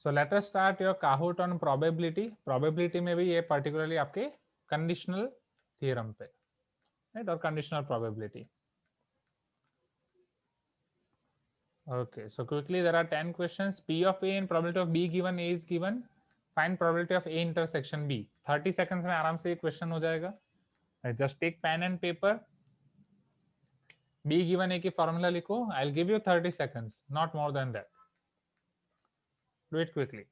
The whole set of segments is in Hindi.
So let us start your Kahoot on probability. Probability में भी ये पर्टिकुलरली आपके कंडीशनल थियरम पे, राइट, और conditional probability. Okay, so quickly there are 10 questions. P of A and probability of B given, A is given. Find probability of A intersection B. 30 seconds में आराम से ये क्वेश्चन हो जाएगा. Just take pen and paper. B given A की फॉर्मूला लिखो. I'll give you 30 seconds, not more than that. Do it quickly.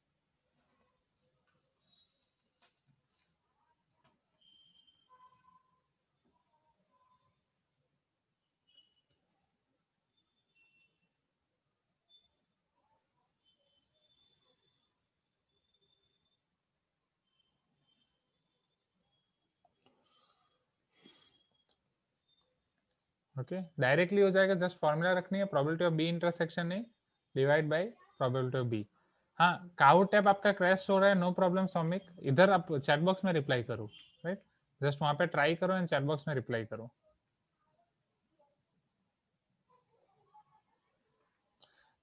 Okay, directly हो जाएगा. जस्ट फॉर्मूला रखनी है. Probability of B intersection A divide by probability of B. हाँ, काउट टैब आपका क्रैश हो रहा है. No problem Soumik. इधर आप चैट बॉक्स में रिप्लाई करो, राइट. जस्ट वहां पे ट्राई करो एंड चैट बॉक्स में रिप्लाई करो.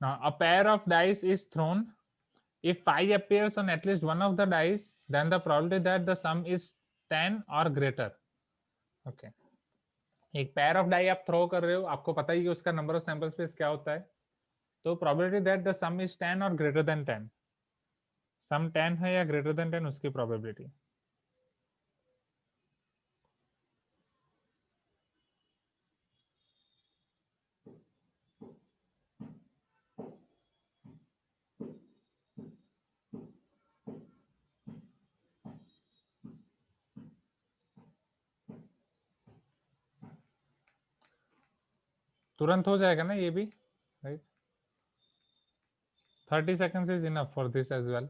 Now a pair of dice is thrown. If 5 appears on at least one of the dice, then the probability that the sum is 10 or greater. Okay. एक पेयर ऑफ डाई आप थ्रो कर रहे हो, आपको पता ही कि उसका नंबर ऑफ सैंपल स्पेस क्या होता है. तो probability that the some is 10 और ग्रेटर देन 10. सम 10 है या ग्रेटर देन 10, उसकी प्रोबेबिलिटी. तुरंत हो जाएगा ना ये भी, right. 30 seconds is enough for this as well.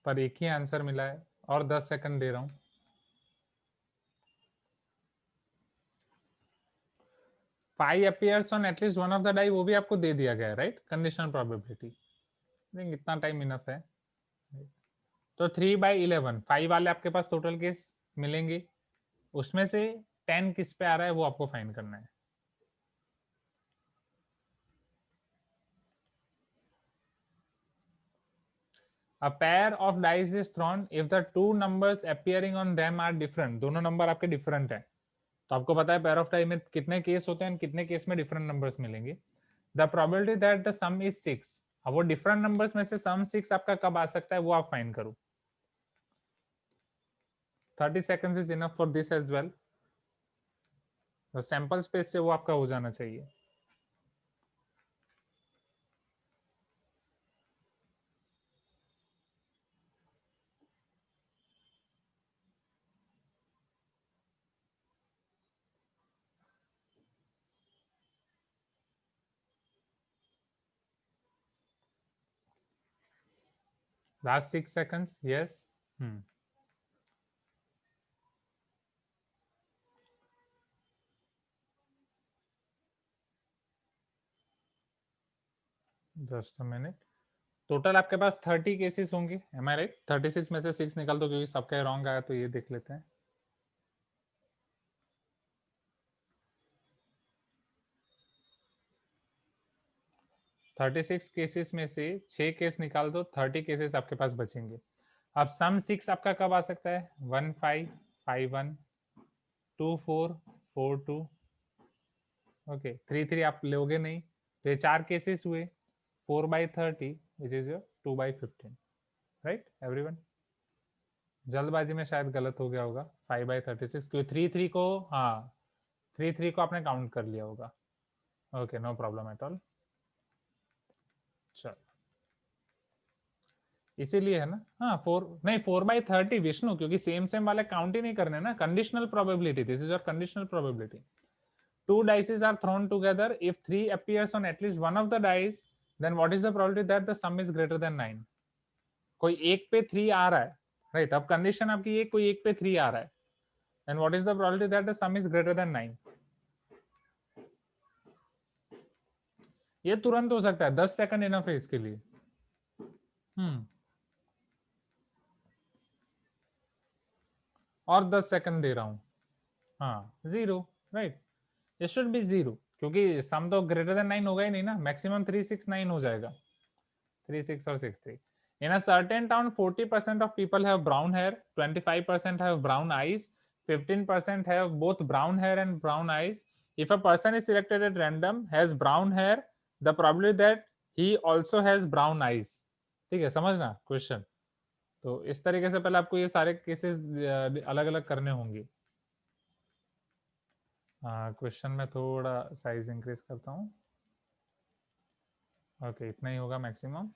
पर एक ही आंसर मिला है और 10 सेकंड दे रहा हूं. Five appears on at least one of the die, वो भी आपको दे दिया गया है, राइट. Conditional probability. इतना टाइम इनफ है. तो 3/11 5 वाले आपके पास टोटल केस मिलेंगे. उसमें से 10 किस पे आ रहा है वो आपको फाइंड करना है. A pair of dice is thrown if the two numbers appearing on them are different. दोनों नंबर आपके डिफरेंट हैं. तो आपको पता है पेयर ऑफ डाई में कितने केस होते हैं, कितने केस में डिफरेंट नंबर्स मिलेंगे. The probability that the some is 6. अब वो डिफरेंट नंबर्स में से सम 6 आपका कब आ सकता है वो आप फाइंड करो. 30 seconds is enough for this as well. तो सैंपल स्पेस से वो आपका हो जाना चाहिए. Last 6 seconds. Yes. Just a minute. Total आपके पास 30 केसेस होंगे. Am I right? 36 में से 6 निकाल दो क्योंकि सबका रॉन्ग आया. तो ये देख लेते हैं. थर्टी सिक्स केसेस में से 6 केस निकाल दो. 30 केसेस आपके पास बचेंगे. अब सम 6 आपका कब आ सकता है? 1 5 5 1 2 4 4 2. ओके, 3 3 आप लोगे नहीं. तो ये 4 केसेस हुए. 4/30 which is your 2/15. Right everyone? जल्दबाजी में शायद गलत हो गया होगा. 5/36 क्योंकि 3 3 को, हाँ 3 3 को आपने काउंट कर लिया होगा. Okay, no problem at all. चल, इसीलिए है ना. हाँ 4 नहीं 4/30 विष्णु, क्योंकि सेम सेम वाले काउंट ही नहीं करने ना. Conditional probability. This is your conditional probability. Two dices are thrown together. If 3 appears on at least one of the dice, then what is the probability that the sum is greater than 9? कोई एक पे 3 आ रहा है, राइट. अब कंडीशन आपकी ये, कोई एक पे 3 आ रहा है, then what is the probability that the sum is greater than 9? ये तुरंत हो सकता है. 10 सेकंड इनफ है इसके लिए. और 10 सेकंड दे रहा हूं. हाँ 0, राइट. ये शुड बी 0 क्योंकि सम तो ग्रेटर देन 9 होगा ही नहीं ना. मैक्सिमम 3 6 9 हो जाएगा. 36 or 63. In a certain town, 40% of people have brown hair, 25% have brown eyes, 15% have both brown hair and brown eyes. If a person is selected at random, has brown hair, the probability that he also has brown eyes. ठीक है, समझना क्वेश्चन. तो इस तरीके से पहले आपको ये सारे केसेस अलग अलग करने होंगे. क्वेश्चन में थोड़ा साइज इंक्रीज करता हूँ. ओके, इतना ही होगा मैक्सिमम.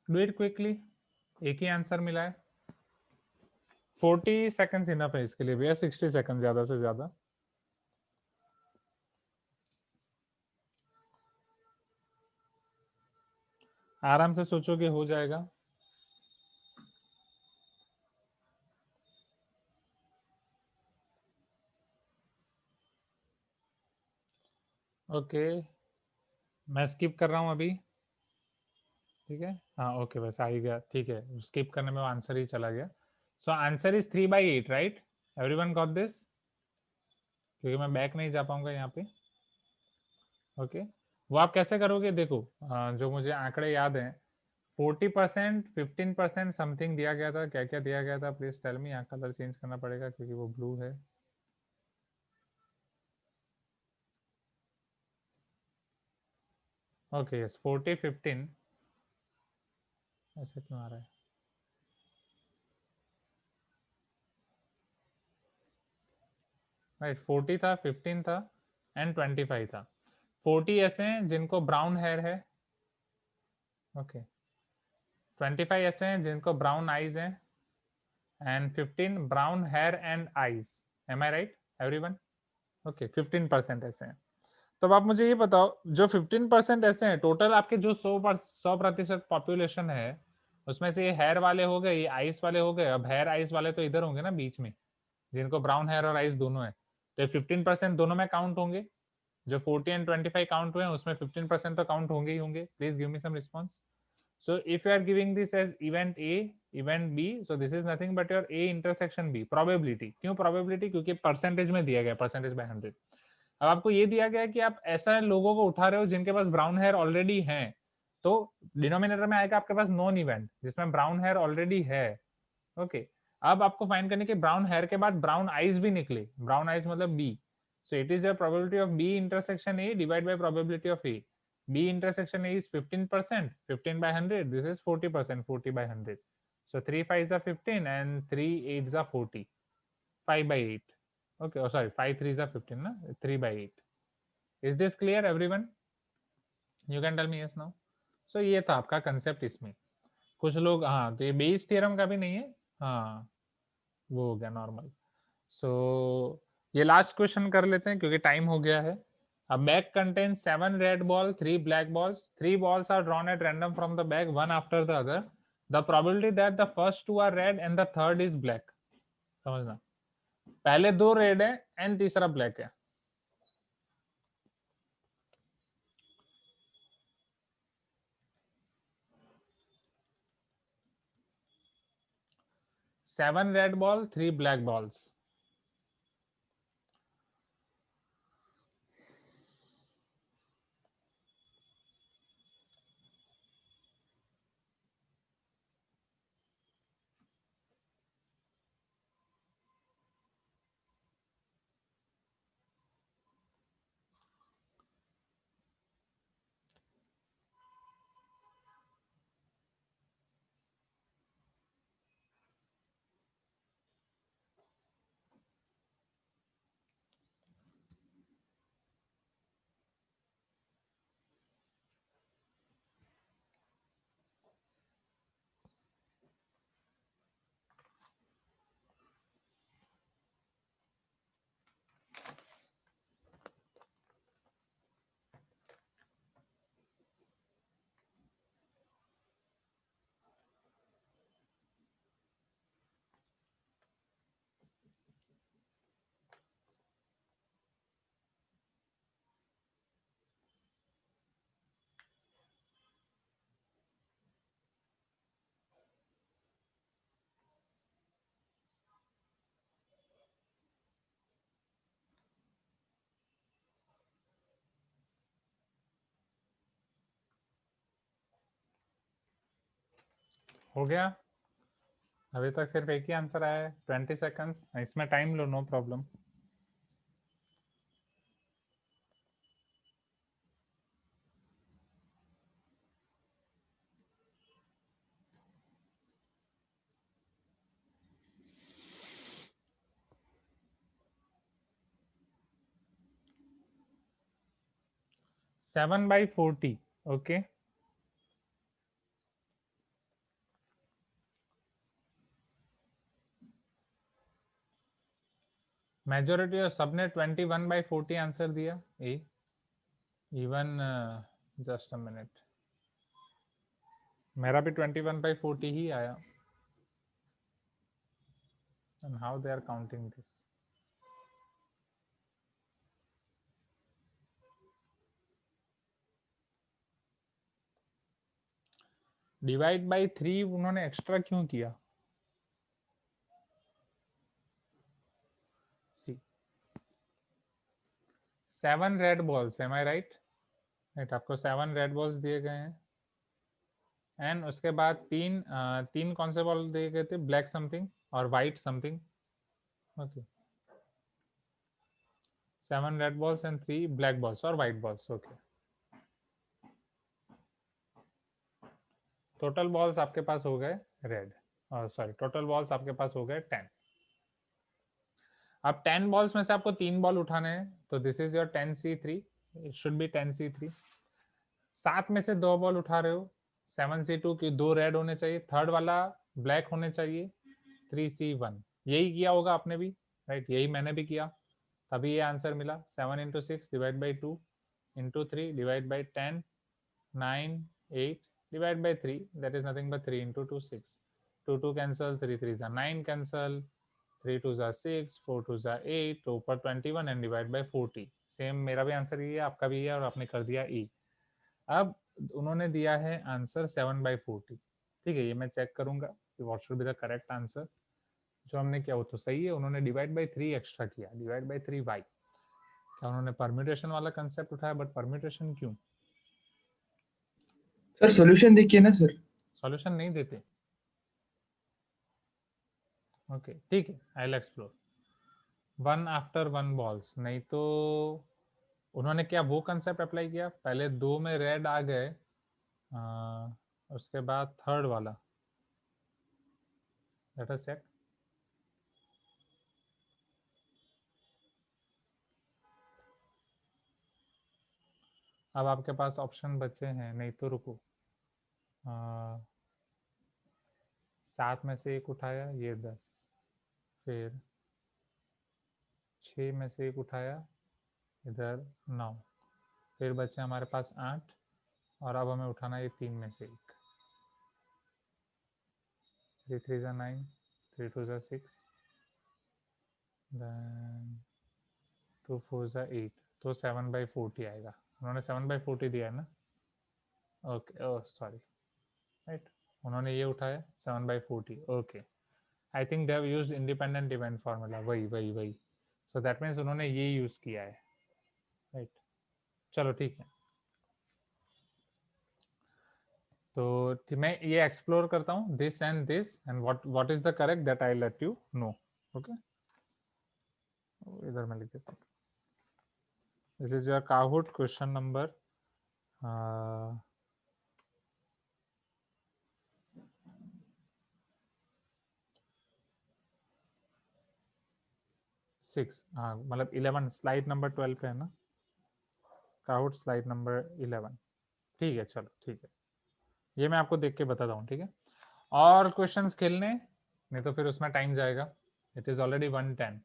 Do it quickly. एक ही आंसर मिला है. 40 सेकंड्स इनफ है इसके लिए भैया. 60 सेकंड ज्यादा से ज्यादा. आराम से सोचोगे हो जाएगा. ओके, मैं स्किप कर रहा हूँ अभी. ठीक है, हाँ ओके, बस आ ही गया. ठीक है, स्किप करने में आंसर ही चला गया. So answer is 3/8, right? Everyone got this? क्योंकि मैं बैक नहीं जा पाऊंगा यहाँ पे. ओके, वो आप कैसे करोगे देखो. जो मुझे आंकड़े याद हैं, 40%, 15% समथिंग दिया गया था. क्या क्या दिया गया था प्लीज टेल मी. यहाँ कलर चेंज करना पड़ेगा क्योंकि वो ब्लू है. Okay yes, 40, 15. ऐसा क्यों आ रहा है? राइट, 40 था, 15 था एंड 25 था. 40 ऐसे हैं जिनको ब्राउन हेयर है. ओके, 25 ऐसे हैं जिनको ब्राउन आईज हैं and 15 brown hair and eyes. Am I right everyone? Okay, 15% ऐसे हैं. तो अब आप मुझे ये बताओ, जो 15% ऐसे हैं, टोटल आपके जो 100% पॉपुलेशन है, उसमें से ये हेयर वाले हो गए, ये आइस वाले हो गए. अब हेयर आइस वाले तो इधर होंगे ना बीच में, जिनको ब्राउन हेयर और आइस दोनों है. तो 15% दोनों में काउंट होंगे. जो 40 एंड 25 काउंट हुए हैं उसमें 15% तो काउंट होंगे ही होंगे. Please give me some response. So if you are giving this as event A, event B, so this is nothing but your A intersection B probability. क्यों probability? क्योंकि परसेंटेज में दिया गया, परसेंटेज बाय 100. अब आपको ये दिया गया कि आप ऐसा लोगों को उठा रहे हो जिनके पास ब्राउन हेयर ऑलरेडी है. तो डिनोमिनेटर में आएगा आपके पास नॉन इवेंट जिसमें ब्राउन हेयर ऑलरेडी है. ओके, अब आपको फाइंड करने के ब्राउन हेयर के बाद ब्राउन आईज भी निकले. ब्राउन आईज मतलब B. So it is your probability of B intersection A divide by probability of A. B intersection A is 15%, 15 by 100. This is 40%, 40 by 100. So 3 5s are 15 and 3 8s are 40. 5 by 8. Okay, oh sorry, 5 3s are 15, na? 3 by 8. Is this clear everyone? You can tell me yes now. So ये था आपका कंसेप्ट इसमें. कुछ लोग, हाँ तो ये बेस थ्योरम का भी नहीं है. हाँ वो हो गया नॉर्मल. सो ये लास्ट क्वेश्चन कर लेते हैं क्योंकि टाइम हो गया है. A bag contains 7 red balls, 3 black balls. 3 balls are drawn at random from the bag, one after the other. The probability that the first two are red and the third is black. समझना, पहले दो रेड है एंड तीसरा ब्लैक है. Seven red ball, 3 black balls. हो गया? अभी तक सिर्फ एक ही आंसर आया है, 20 सेकंड्स। इसमें टाइम लो, no problem. Seven by 40, okay. Majority और सबने 21/40 आंसर दिया। A even just a minute, मेरा भी 21/40 ही आया। And how they are counting this? Divide by 3 उन्होंने एक्स्ट्रा क्यों किया? See 7 red balls, am I right? Right, आपको 7 रेड बॉल्स दिए गए हैं। एंड उसके बाद तीन कौन से बॉल दिए गए थे? ब्लैक समथिंग और white something. Okay, 7 red balls and 3 black balls और white balls. Okay, total balls आपके पास हो गए रेड, और सॉरी टोटल बॉल्स आपके पास हो गए 10। अब 10 बॉल्स में से आपको 3 बॉल उठाने हैं, तो this is your 10C3, it should be 10C3। 7 में से 2 बॉल उठा रहे हो, 7C2 की 2 रेड होने चाहिए, थर्ड वाला ब्लैक होने चाहिए, 3C1। यही किया होगा आपने भी, राइट? यही मैंने भी किया, तभी ये आंसर मिला। 7 into 6 divide by 2 into 3 divide by 10, 9, 8 divide by 3, that is nothing but 3 into 2 6, 2 2 cancel, 3 3 9 cancel, 3 2 6, 4 2 8, तो ऊपर 21 एंड डिवाइड बाई 40। सेम मेरा भी आंसर ये है, आपका भी है, और आपने कर दिया ई। अब उन्होंने दिया है आंसर 7/40। ठीक है, ये मैं चेक करूंगा कि what should be the correct answer. जो हमने किया वो तो सही है, उन्होंने डिवाइड बाई 3 एक्स्ट्रा किया, डिवाइड बाई 3 वाई। क्या उन्होंने परम्यूटेशन वाला कंसेप्ट उठाया? बट परम्यूटेशन क्यों? सर सॉल्यूशन देखिए ना सर। सॉल्यूशन नहीं देते? ओके ठीक है, I will explore. 1 after 1 balls, नहीं तो उन्होंने क्या वो कंसेप्ट अप्लाई किया? पहले 2 में रेड आ गए, उसके बाद थर्ड वाला, लेट अस चेक। अब आपके पास ऑप्शन बचे हैं, नहीं तो रुको, 7 में से 1 उठाया, ये 10, फिर 6 में से 1 उठाया, इधर 9, फिर बचे हमारे पास 8, और अब हमें उठाना है 3 में से 1। 3 3 9, 3 2 6, देन 2 4 8, तो 7/40 आएगा। उन्होंने 7/40 दिया है ना? ओके, ओह सॉरी, राइट, उन्होंने ये उठाया 7/40। Okay, I think they have used independent event formula, वही वही वही। सो दैट मीन्स उन्होंने ये यूज किया है, राइट? चलो ठीक है, तो मैं ये एक्सप्लोर करता हूँ this and what is the correct, that I let you know. Okay, इधर मैं लिख देता हूँ। This is your Kahoot question number 6, हाँ मतलब 11, स्लाइड नंबर 12 पे है ना? काहुट स्लाइड नंबर 11। ठीक है, चलो ठीक है, ये मैं आपको देख के बताता हूँ, ठीक है? और क्वेश्चंस खेलने, नहीं तो फिर उसमें टाइम जाएगा। It is already 110,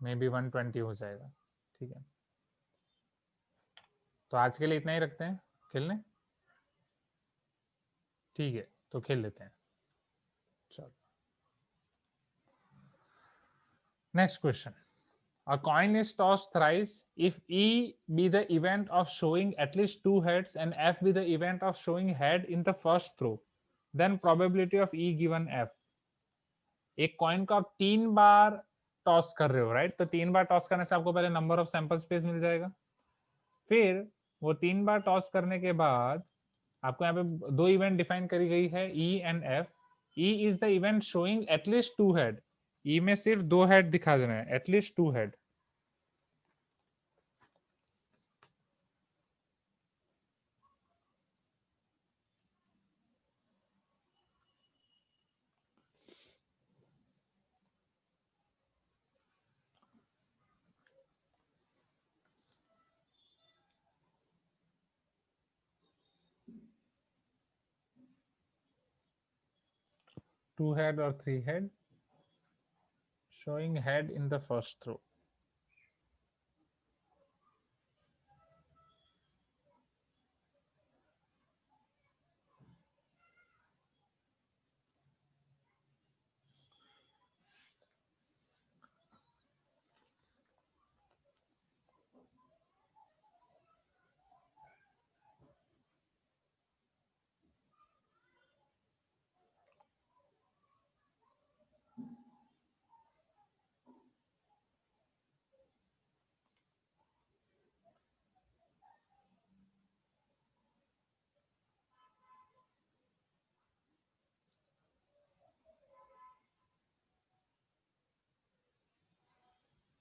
may be 120 हो जाएगा, ठीक है? तो आज के लिए इतना ही रखते हैं खेलने, ठीक है? तो खेल लेते हैं, चलो। Next question, a coin is tossed thrice. If E be the event of showing at least 2 heads and F be the event of showing head in the first throw, then probability of E given F. एक कॉइन को आप 3 बार टॉस कर रहे हो, राइट? तो 3 बार टॉस करने से आपको पहले नंबर ऑफ सैंपल स्पेस मिल जाएगा, फिर वो 3 बार टॉस करने के बाद आपको यहाँ पे दो इवेंट डिफाइन करी गई है, E and F. E is the event showing at least two head. E में सिर्फ दो हेड दिखा देना है, at least two head. Two head और three head, showing head in the first row.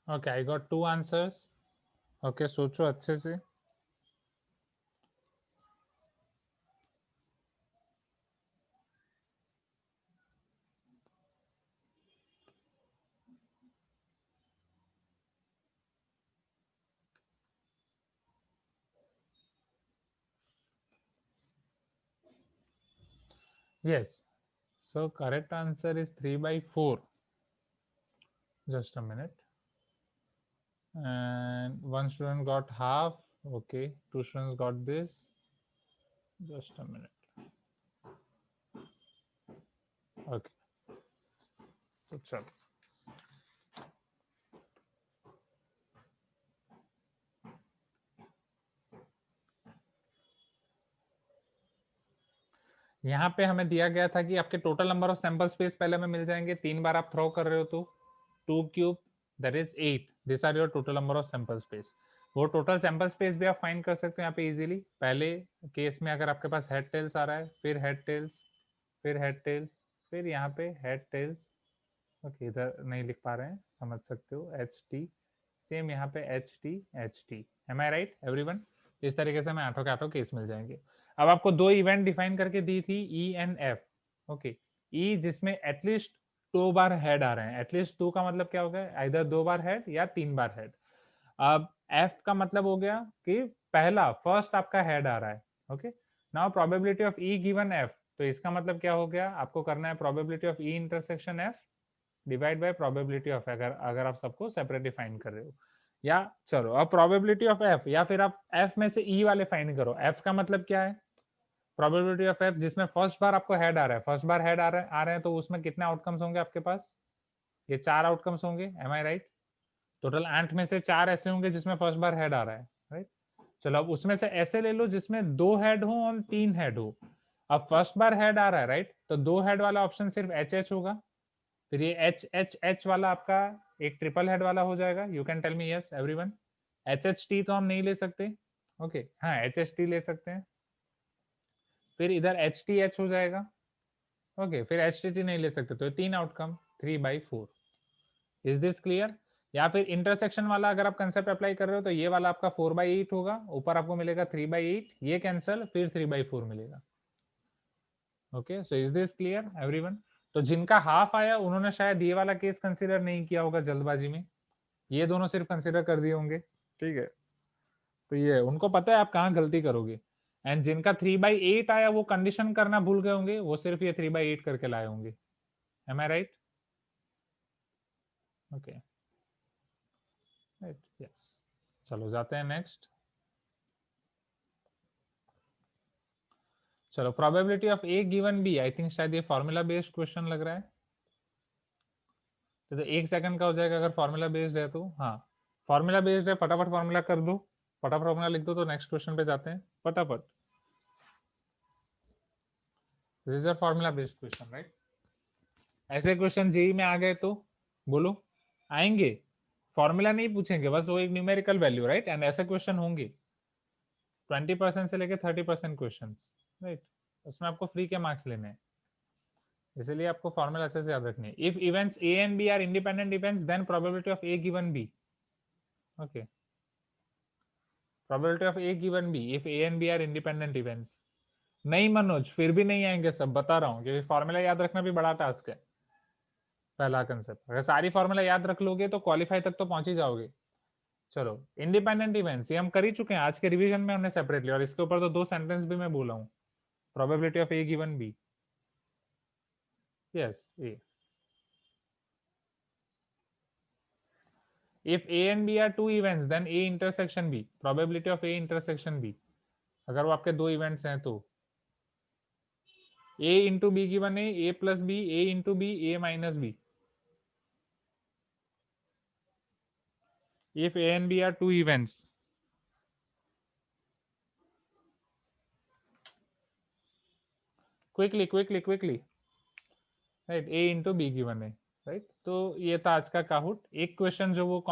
Okay, I got two answers. Okay, सोचो अच्छे से। Yes, so correct answer is 3/4. Just a minute. And one student got half. Okay, two students got this. Just a minute. Okay, so चलो, यहाँ पे हमें दिया गया था कि आपके total number of sample space पहले में मिल जाएंगे, 3 बार आप थ्रो कर रहे हो तो 2 cube that is 8। This are your total number of sample space. वो टोटल सैंपल स्पेस भी आप फाइंड कर सकते हो यहाँ पे इजीली। पहले केस में अगर आपके पास हेड टेल्स आ रहा है, फिर हेड टेल्स, फिर हेड टेल्स, फिर यहाँ पे हेड टेल्स। ओके, इधर नहीं लिख पा रहे हैं, समझ सकते हो, एच टी। सेम यहाँ पे H T. M I right everyone? इस तरीके से हमें आठों के आठों केस मिल जाएंगे। अब आपको दो इवेंट डिफाइन करके दी थी, ई एंड एफ। ओके, ई जिसमें एटलीस्ट 2 बार हेड आ रहे हैं। एटलीस्ट 2 का मतलब क्या हो गया? इधर 2 बार हेड या 3 बार हेड। अब एफ का मतलब हो गया कि पहला फर्स्ट आपका हेड आ रहा है। Okay, now probability of E given F, तो इसका मतलब क्या हो गया? आपको करना है probability of E intersection F divide by probability of, अगर आप सबको सेपरेट डिफाइन कर रहे हो। या चलो अब प्रोबेबिलिटी ऑफ एफ, या फिर आप एफ में से ई वाले फाइंड करो। एफ का मतलब क्या है? प्रोबेबिलिटी ऑफ एफ जिसमें फर्स्ट बार आपको हेड आ रहा है, फर्स्ट बार हेड आ रहे हैं, तो उसमें कितने आउटकम्स होंगे आपके पास? ये 4 आउटकम्स होंगे। Am I right? टोटल 8 में से 4 ऐसे होंगे जिसमें फर्स्ट बार हेड आ रहा है, राइट? चलो अब उसमें से ऐसे ले लो जिसमें 2 हेड हो और 3 हेड हो। अब फर्स्ट बार हेड आ रहा है, राइट? तो 2 हेड वाला ऑप्शन सिर्फ एच एच होगा। फिर ये एच एच एच वाला आपका एक ट्रिपल हेड वाला हो जाएगा। You can tell me yes everyone? H H T तो हम नहीं ले सकते। ओके, हाँ एच एच टी ले सकते हैं। फिर इधर एच टी एच हो जाएगा। ओके, फिर एच टी टी नहीं ले सकते, तो 3 आउटकम, 3/4। Is this clear? या फिर इंटरसेक्शन वाला अगर आप कंसेप्ट अप्लाई कर रहे हो तो ये वाला आपका 4/8 होगा, ऊपर आपको मिलेगा 3/8, ये कैंसल, फिर 3/4 मिलेगा। Okay, so is this clear everyone? तो जिनका हाफ आया उन्होंने शायद ये वाला केस कंसीडर नहीं किया होगा जल्दबाजी में, ये दोनों सिर्फ कंसीडर कर दिए होंगे। ठीक है, तो ये उनको पता है आप कहाँ गलती करोगे। एंड जिनका 3/8 आया वो कंडीशन करना भूल गए होंगे, वो सिर्फ ये 3/8 करके लाए होंगे। Am I right? Okay, right, yes. चलो जाते हैं नेक्स्ट। चलो, probability of A given B, I think शायद ये फॉर्मूला बेस्ड क्वेश्चन लग रहा है। तो 1 सेकंड का हो जाएगा अगर फॉर्मूला बेस्ड है तो। हाँ, फॉर्मूला बेस्ड है, फटाफट फॉर्मूला कर दो, फटाफट फॉर्मूला लिख दो, तो नेक्स्ट क्वेश्चन पे जाते हैं फटाफट। This is a formula based question, right? ऐसे क्वेश्चन जेई में आ गए तो बोलो, आएंगे? फॉर्मूला नहीं पूछेंगे, बस वो एक न्यूमेरिकल वैल्यू, राइट? एंड ऐसे क्वेश्चन होंगे 20% से लेके 30% क्वेश्चन, राइट, उसमें आपको फ्री के मार्क्स लेने हैं, इसलिए आपको फॉर्मूला अच्छे से याद रखनी है। If events A and B are independent events then probability of A given B, okay, probability of A given B if A and B are independent events. नहीं मनोज, फिर भी नहीं आएंगे सब, बता रहा हूँ, क्योंकि फॉर्मूला याद रखना भी बड़ा टास्क है। पहला कंसेप्ट, अगर सारी फॉर्मूला याद रख लोगे तो क्वालिफाई तक तो पहुंच ही जाओगे। चलो, इंडिपेंडेंट इवेंट्स ये हम कर ही चुके हैं आज के रिवीजन में हमने सेपरेटली, और इसके ऊपर तो 2 सेंटेंस भी मैं बोला हूँ। Probability of A given B, yes A. If A and B are two events, then A intersection B. Probability of A intersection B. अगर वो आपके दो इवेंट्स हैं तो A into B given A plus B, A into B, A minus B. If A and B are two events, quickly, right? A into B given A, right? तो ये था आज का काहुट। एक क्वेश्चन जो वो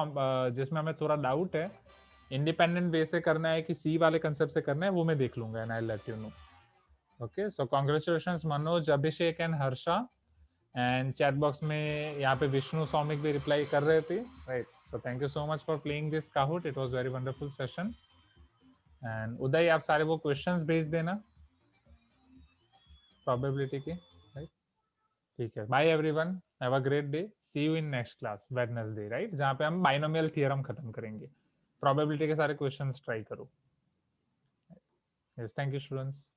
जिसमें हमें थोड़ा डाउट है, इंडिपेंडेंट वे से करना है कि सी वाले कंसेप्ट से करना है, वो मैं देख लूंगा and I let you know. Okay, so congratulations Manoj, Abhishek and Harsha. And chat box में यहाँ पे विष्णु सौमिक भी रिप्लाई कर रहे थे, right? So thank you so much for playing this Kahoot, it was very wonderful session. And Uday, आप सारे वो क्वेश्चंस भेज देना प्रोबेबिलिटी के, राइट? ठीक है, bye everyone, have a great day, see you in next class Wednesday, right, जहाँ पे हम बाइनोमियल थ्योरम खत्म करेंगे। प्रोबेबिलिटी के सारे क्वेश्चंस ट्राई करो। Yes, thank you students.